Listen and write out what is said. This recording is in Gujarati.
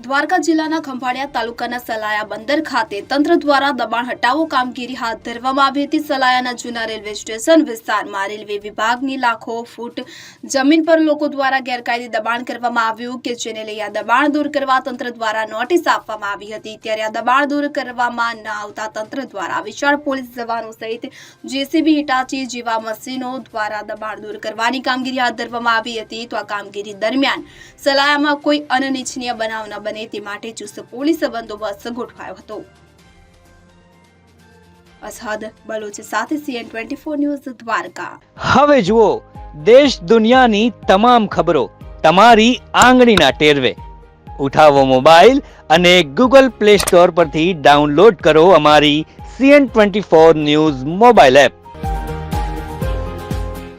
દ્વારકા જિલ્લાના ખંભાળિયા તાલુકાના સલાયા બંદર ખાતે તંત્ર દ્વારા દબાણ હટાવો કામગીરી હાથ ધરવામાં આવી હતી। સલાયાના જૂના રેલવે સ્ટેશન વિસ્તારમાં રેલવે વિભાગની લાખો ફૂટ જમીન પર લોકો દ્વારા ગેરકાયદે દબાણ કરવામાં આવ્યું કે જેને લઈ આ દબાણ દૂર કરવા તંત્ર દ્વારા નોટિસ આપવામાં આવી હતી। ત્યારે આ દબાણ દૂર કરવામાં ન આવતા તંત્ર દ્વારા વિશાળ પોલીસ જવાનો સહિત જેસીબી હિટાચી જેવા મશીનો દ્વારા દબાણ દૂર કરવાની કામગીરી હાથ ધરવામાં આવી હતી। તો આ કામગીરી દરમિયાન સલાયામાં કોઈ અનિચ્છનીય બનાવ ન બને તે માટે ચુસ્ત પોલીસ બંદોબસ્ત ગોઠવાયો હતો। અસહદ બલોચ સાથે CN24 ન્યૂઝ દ્વારકા। હવે જુઓ દેશ દુનિયાની તમામ ખબરો તમારી આંગળીના ટેરવે। ઉઠાવો મોબાઈલ અને Google Play Store પરથી ડાઉનલોડ કરો અમારી CN24 ન્યૂઝ મોબાઈલ એપ।